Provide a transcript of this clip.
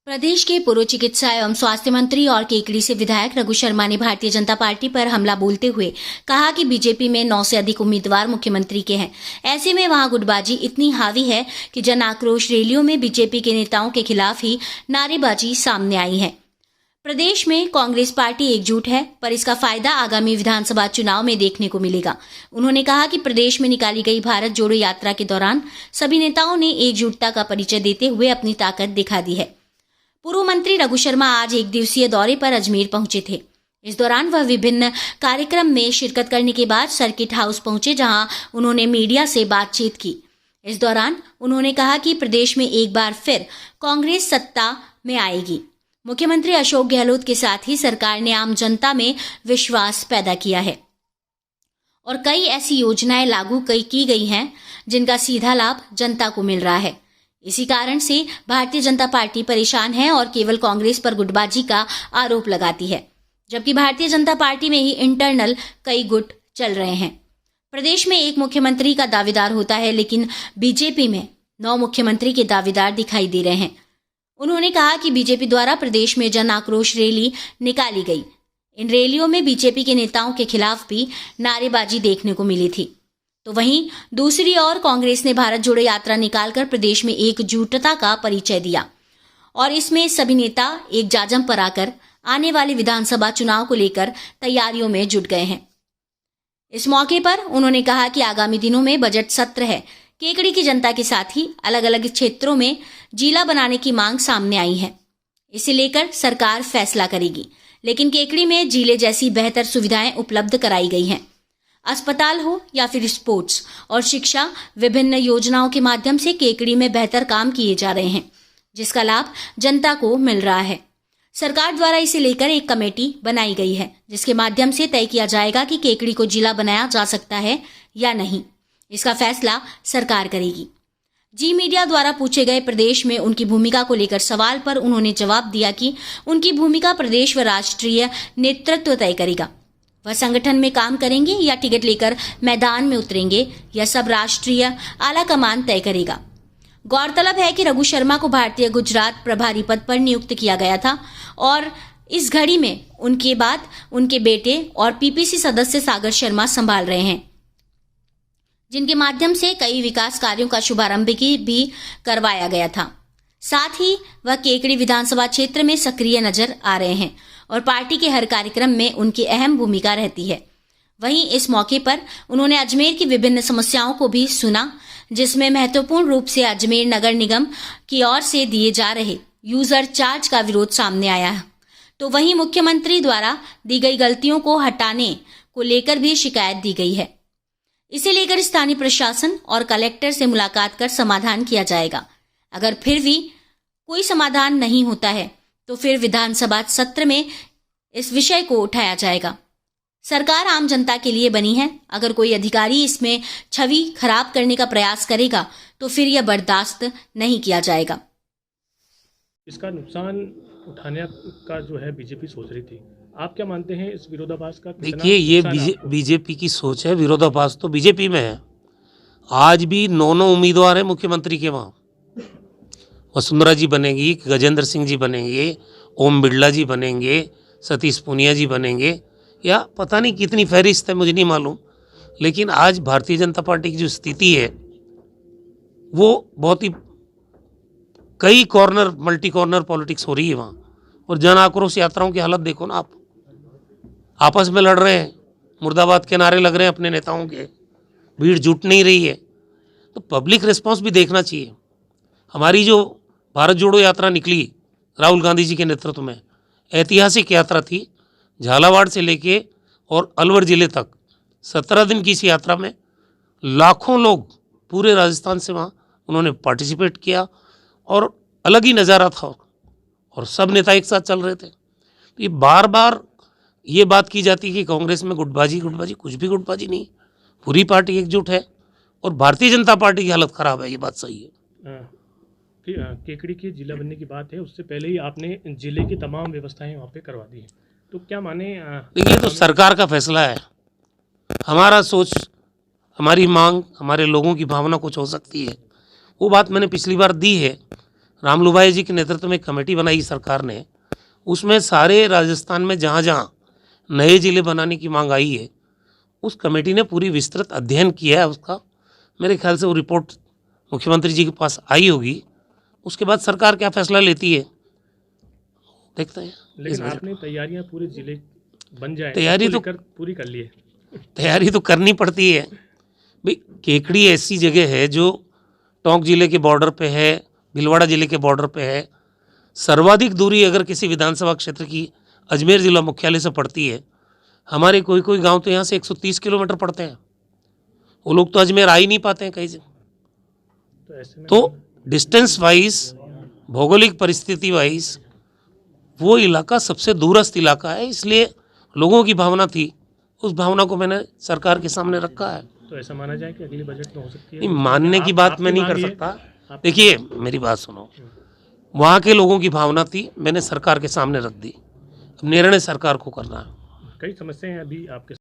प्रदेश के पूर्व चिकित्सा एवं स्वास्थ्य मंत्री और केकड़ी से विधायक रघु शर्मा ने भारतीय जनता पार्टी पर हमला बोलते हुए कहा कि बीजेपी में 9 से अधिक उम्मीदवार मुख्यमंत्री के हैं। ऐसे में वहां गुटबाजी इतनी हावी है कि जन आक्रोश रैलियों में बीजेपी के नेताओं के खिलाफ ही नारेबाजी सामने आई है। प्रदेश में कांग्रेस पार्टी एकजुट है, पर इसका फायदा आगामी विधानसभा चुनाव में देखने को मिलेगा। उन्होंने कहा कि प्रदेश में निकाली गई भारत जोड़ो यात्रा के दौरान सभी नेताओं ने एकजुटता का परिचय देते हुए अपनी ताकत दिखा दी है। पूर्व मंत्री रघु शर्मा आज एक दिवसीय दौरे पर अजमेर पहुंचे थे। इस दौरान वह विभिन्न कार्यक्रम में शिरकत करने के बाद सर्किट हाउस पहुंचे, जहां उन्होंने मीडिया से बातचीत की। इस दौरान उन्होंने कहा कि प्रदेश में एक बार फिर कांग्रेस सत्ता में आएगी। मुख्यमंत्री अशोक गहलोत के साथ ही सरकार ने आम जनता में विश्वास पैदा किया है और कई ऐसी योजनाएं लागू की गई हैं जिनका सीधा लाभ जनता को मिल रहा है। इसी कारण से भारतीय जनता पार्टी परेशान है और केवल कांग्रेस पर गुटबाजी का आरोप लगाती है, जबकि भारतीय जनता पार्टी में ही इंटरनल कई गुट चल रहे हैं। प्रदेश में एक मुख्यमंत्री का दावेदार होता है, लेकिन बीजेपी में 9 मुख्यमंत्री के दावेदार दिखाई दे रहे हैं। उन्होंने कहा कि बीजेपी द्वारा प्रदेश में जन आक्रोश रैली निकाली गई। इन रैलियों में बीजेपी के नेताओं के खिलाफ भी नारेबाजी देखने को मिली थी। तो वहीं दूसरी ओर कांग्रेस ने भारत जोड़ो यात्रा निकालकर प्रदेश में एकजुटता का परिचय दिया और इसमें सभी नेता एक जाजम पर आकर आने वाले विधानसभा चुनाव को लेकर तैयारियों में जुट गए हैं। इस मौके पर उन्होंने कहा कि आगामी दिनों में बजट सत्र है। केकड़ी की जनता के साथ ही अलग अलग क्षेत्रों में जिला बनाने की मांग सामने आई है। इसे लेकर सरकार फैसला करेगी, लेकिन केकड़ी में जिले जैसी बेहतर सुविधाएं उपलब्ध कराई गई हैं। अस्पताल हो या फिर स्पोर्ट्स और शिक्षा, विभिन्न योजनाओं के माध्यम से केकड़ी में बेहतर काम किए जा रहे हैं, जिसका लाभ जनता को मिल रहा है। सरकार द्वारा इसे लेकर एक कमेटी बनाई गई है, जिसके माध्यम से तय किया जाएगा कि केकड़ी को जिला बनाया जा सकता है या नहीं। इसका फैसला सरकार करेगी। जी मीडिया द्वारा पूछे गए प्रदेश में उनकी भूमिका को लेकर सवाल पर उन्होंने जवाब दिया कि उनकी भूमिका प्रदेश व राष्ट्रीय नेतृत्व तय करेगा। वह संगठन में काम करेंगे या टिकट लेकर मैदान में उतरेंगे, यह सब राष्ट्रीय आला कमान तय करेगा। गौरतलब है कि रघु शर्मा को भारतीय गुजरात प्रभारी पद पर नियुक्त किया गया था और इस घड़ी में उनके बाद उनके बेटे और पीपीसी सदस्य सागर शर्मा संभाल रहे हैं, जिनके माध्यम से कई विकास कार्यों का शुभारंभ भी करवाया गया था। साथ ही वह केकड़ी विधानसभा क्षेत्र में सक्रिय नजर आ रहे हैं और पार्टी के हर कार्यक्रम में उनकी अहम भूमिका रहती है। वहीं इस मौके पर उन्होंने अजमेर की विभिन्न समस्याओं को भी सुना, जिसमें महत्वपूर्ण रूप से अजमेर नगर निगम की ओर से दिए जा रहे यूजर चार्ज का विरोध सामने आया। तो वहीं मुख्यमंत्री द्वारा दी गई गलतियों को हटाने को लेकर भी शिकायत दी गई है। इसे लेकर स्थानीय प्रशासन और कलेक्टर से मुलाकात कर समाधान किया जाएगा। अगर फिर भी कोई समाधान नहीं होता है तो फिर विधानसभा सत्र में इस विषय को उठाया जाएगा। सरकार आम जनता के लिए बनी है। अगर कोई अधिकारी इसमें छवि खराब करने का प्रयास करेगा तो फिर यह बर्दाश्त नहीं किया जाएगा। इसका नुकसान उठाने का जो है बीजेपी सोच रही थी, आप क्या मानते हैं इस विरोधाभास का? देखिए, ये बीजेपी की सोच है। विरोधाभास तो बीजेपी में है। आज भी 9 उम्मीदवार हैं मुख्यमंत्री के। वहाँ वसुंधरा जी बनेंगी, गजेंद्र सिंह जी बनेंगे, ओम बिरला जी बनेंगे, सतीश पूनिया जी बनेंगे, या पता नहीं कितनी फहरिस्त है, मुझे नहीं मालूम। लेकिन आज भारतीय जनता पार्टी की जो स्थिति है वो बहुत ही कई कॉर्नर, मल्टी कॉर्नर पॉलिटिक्स हो रही है वहाँ। और जन आक्रोश यात्राओं की हालत देखो ना आप, आपस में लड़ रहे हैं, मुर्दाबाद के नारे लग रहे हैं अपने नेताओं के, भीड़ जुट नहीं रही है। तो पब्लिक रिस्पांस भी देखना चाहिए। हमारी जो भारत जोड़ो यात्रा निकली राहुल गांधी जी के नेतृत्व में, ऐतिहासिक यात्रा थी। झालावाड़ से लेके और अलवर ज़िले तक 17 दिन की इस यात्रा में लाखों लोग पूरे राजस्थान से वहाँ उन्होंने पार्टिसिपेट किया और अलग ही नज़ारा था और सब नेता एक साथ चल रहे थे। तो ये बार बार ये बात की जाती है कि कांग्रेस में गुटबाजी, कुछ भी गुटबाजी नहीं। पूरी पार्टी एकजुट है और भारतीय जनता पार्टी की हालत ख़राब है, ये बात सही है। केकड़ी के जिला बनने की बात है, उससे पहले ही आपने जिले की तमाम व्यवस्थाएं वहाँ पे करवा दी हैं, तो क्या माने? देखिए, तो सरकार का फैसला है। हमारा सोच, हमारी मांग, हमारे लोगों की भावना कुछ हो सकती है। वो बात मैंने पिछली बार दी है। रामलुभाई जी के नेतृत्व में एक कमेटी बनाई सरकार ने, उसमें सारे राजस्थान में जहाँ जहाँ नए जिले बनाने की मांग आई है उस कमेटी ने पूरी विस्तृत अध्ययन किया है उसका। मेरे ख्याल से वो रिपोर्ट मुख्यमंत्री जी के पास आई होगी, उसके बाद सरकार क्या फैसला लेती है देखते हैं। लेकिन आपने तैयारियां पूरे जिले बन जाए तैयारी तो पूरी कर ली है। तैयारी तो करनी पड़ती है भाई। केकड़ी ऐसी जगह है जो टोंक जिले के बॉर्डर पे है, भीलवाड़ा जिले के बॉर्डर पे है। सर्वाधिक दूरी अगर किसी विधानसभा क्षेत्र की अजमेर जिला मुख्यालय से पड़ती है। हमारे कोई कोई गांव तो यहाँ से 130 किलोमीटर पड़ते हैं, वो लोग तो अजमेर आ ही नहीं पाते हैं कहीं से। तो ऐसे में तो डिस्टेंस वाइज, भौगोलिक परिस्थिति वाइज वो इलाका सबसे दूरस्थ इलाका है, इसलिए लोगों की भावना थी, उस भावना को मैंने सरकार के सामने रखा है। तो ऐसा माना जाए कि अगले बजट में हो सकती है? नहीं, मानने की बात मैं नहीं कर सकता। देखिए मेरी बात सुनो, वहाँ के लोगों की भावना थी, मैंने सरकार के सामने रख दी। अब निर्णय सरकार को करना है। कई समस्याएं अभी आपके